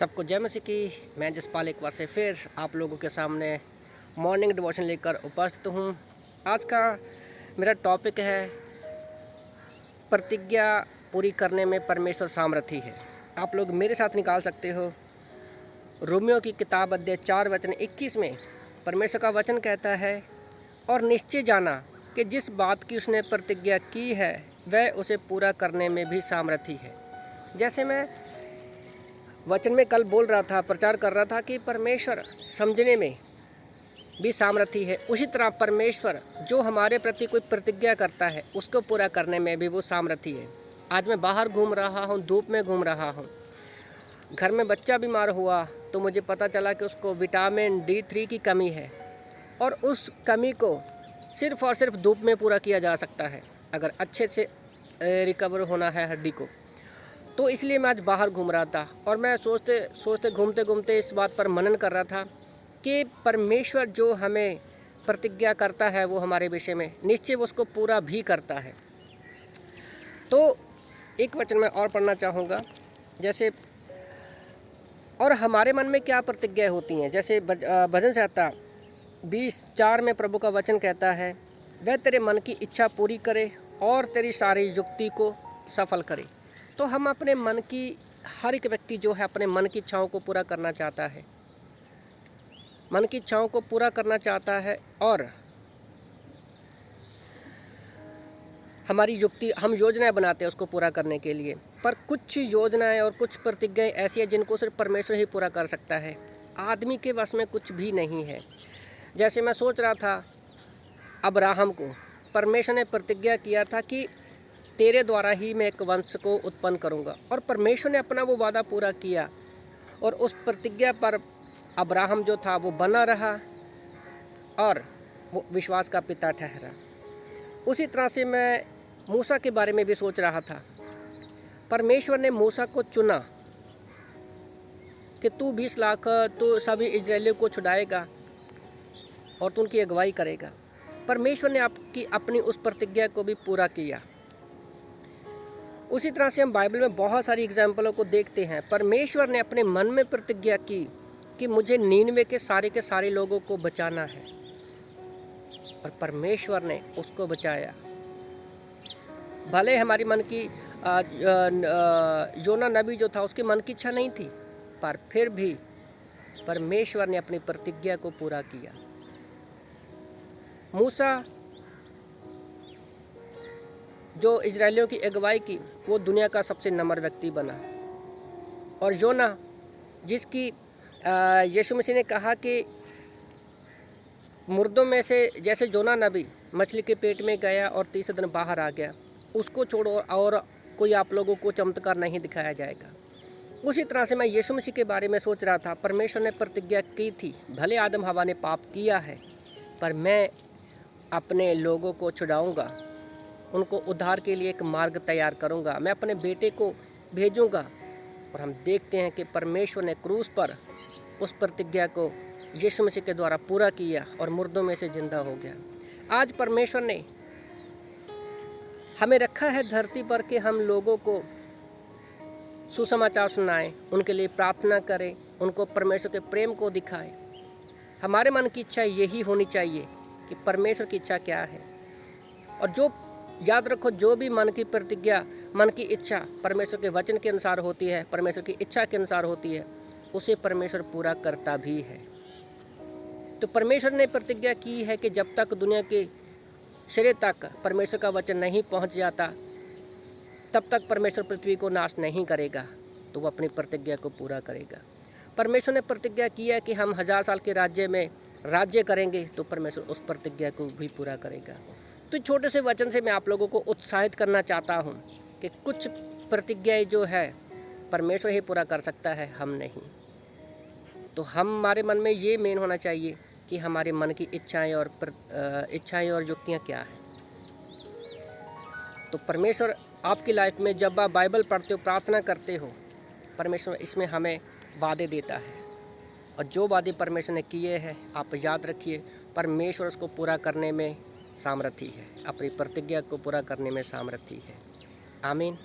सबको जय मसीह की। मैं जसपाल एक बार से फिर आप लोगों के सामने मॉर्निंग डिवोशन लेकर उपस्थित हूँ। आज का मेरा टॉपिक है प्रतिज्ञा पूरी करने में परमेश्वर सामर्थी है। आप लोग मेरे साथ निकाल सकते हो रोमियो की किताब अध्याय 4 वचन 21 में परमेश्वर का वचन कहता है, और निश्चय जाना कि जिस बात की उसने प्रतिज्ञा की है वह उसे पूरा करने में भी सामर्थी है। जैसे मैं वचन में कल बोल रहा था, प्रचार कर रहा था कि परमेश्वर समझने में भी सामर्थी है, उसी तरह परमेश्वर जो हमारे प्रति कोई प्रतिज्ञा करता है उसको पूरा करने में भी वो सामर्थी है। आज मैं बाहर घूम रहा हूँ, धूप में घूम रहा हूँ, घर में बच्चा बीमार हुआ तो मुझे पता चला कि उसको विटामिन D3 की कमी है और उस कमी को सिर्फ़ और सिर्फ धूप में पूरा किया जा सकता है अगर अच्छे से रिकवर होना है हड्डी को। तो इसलिए मैं आज बाहर घूम रहा था और मैं सोचते घूमते घूमते इस बात पर मनन कर रहा था कि परमेश्वर जो हमें प्रतिज्ञा करता है वो हमारे विषय में निश्चय वो उसको पूरा भी करता है। तो एक वचन मैं और पढ़ना चाहूँगा, जैसे और हमारे मन में क्या प्रतिज्ञाएं होती हैं। जैसे भजन संहिता 20:4 में प्रभु का वचन कहता है, वह तेरे मन की इच्छा पूरी करे और तेरी सारी युक्ति को सफल करे। तो हम अपने मन की, हर एक व्यक्ति जो है अपने मन की इच्छाओं को पूरा करना चाहता है, मन की इच्छाओं को पूरा करना चाहता है और हमारी युक्ति, हम योजनाएं बनाते हैं उसको पूरा करने के लिए। पर कुछ योजनाएं और कुछ प्रतिज्ञाएं ऐसी हैं जिनको सिर्फ परमेश्वर ही पूरा कर सकता है, आदमी के वश में कुछ भी नहीं है। जैसे मैं सोच रहा था, अब्राहम को परमेश्वर ने प्रतिज्ञा किया था कि तेरे द्वारा ही मैं एक वंश को उत्पन्न करूंगा, और परमेश्वर ने अपना वो वादा पूरा किया और उस प्रतिज्ञा पर अब्राहम जो था वो बना रहा और वो विश्वास का पिता ठहरा। उसी तरह से मैं मूसा के बारे में भी सोच रहा था। परमेश्वर ने मूसा को चुना कि तू 20 लाख तो सभी इजरायलियों को छुड़ाएगा और तू उनकी अगुवाई करेगा। परमेश्वर ने आपकी अपनी उस प्रतिज्ञा को भी पूरा किया। उसी तरह से हम बाइबल में बहुत सारी एग्जाम्पलों को देखते हैं। परमेश्वर ने अपने मन में प्रतिज्ञा की कि मुझे 99 के सारे लोगों को बचाना है, और परमेश्वर ने उसको बचाया। भले हमारी मन की योना नबी जो था उसके मन की इच्छा नहीं थी, पर फिर भी परमेश्वर ने अपनी प्रतिज्ञा को पूरा किया। मूसा जो इजरायलियों की अगुवाई की वो दुनिया का सबसे नम्र व्यक्ति बना, और योना जिसकी यीशु मसीह ने कहा कि मुर्दों में से, जैसे योना नबी मछली के पेट में गया और 30 दिन बाहर आ गया, उसको छोड़ो और कोई आप लोगों को चमत्कार नहीं दिखाया जाएगा। उसी तरह से मैं यीशु मसीह के बारे में सोच रहा था। परमेश्वर ने प्रतिज्ञा की थी, भले आदम हवा ने पाप किया है पर मैं अपने लोगों को छुड़ाऊंगा, उनको उद्धार के लिए एक मार्ग तैयार करूंगा, मैं अपने बेटे को भेजूंगा। और हम देखते हैं कि परमेश्वर ने क्रूस पर उस प्रतिज्ञा को यीशु मसीह के द्वारा पूरा किया और मुर्दों में से जिंदा हो गया। आज परमेश्वर ने हमें रखा है धरती पर कि हम लोगों को सुसमाचार सुनाएं, उनके लिए प्रार्थना करें, उनको परमेश्वर के प्रेम को दिखाएं। हमारे मन की इच्छा यही होनी चाहिए कि परमेश्वर की इच्छा क्या है। और जो याद रखो, जो भी मन की प्रतिज्ञा, मन की इच्छा परमेश्वर के वचन के अनुसार होती है, परमेश्वर की इच्छा के अनुसार होती है, उसे परमेश्वर पूरा करता भी है। तो परमेश्वर ने प्रतिज्ञा की है कि जब तक दुनिया के सिरे तक परमेश्वर का वचन नहीं पहुंच जाता तब तक परमेश्वर पृथ्वी को नाश नहीं करेगा, तो वो अपनी प्रतिज्ञा को पूरा करेगा। परमेश्वर ने प्रतिज्ञा किया कि हम 1000 साल के राज्य में राज्य करेंगे, तो परमेश्वर उस प्रतिज्ञा को भी पूरा करेगा। तो छोटे से वचन से मैं आप लोगों को उत्साहित करना चाहता हूँ कि कुछ प्रतिज्ञाएं जो है परमेश्वर ही पूरा कर सकता है, हम नहीं। तो हमारे मन में ये मेन होना चाहिए कि हमारे मन की इच्छाएं और युक्तियाँ क्या हैं। तो परमेश्वर आपकी लाइफ में जब आप बाइबल पढ़ते हो, प्रार्थना करते हो, परमेश्वर इसमें हमें वादे देता है, और जो वादे परमेश्वर ने किए हैं आप याद रखिए, परमेश्वर उसको पूरा करने में सामर्थी है, अपनी प्रतिज्ञा को पूरा करने में सामर्थी है। आमीन।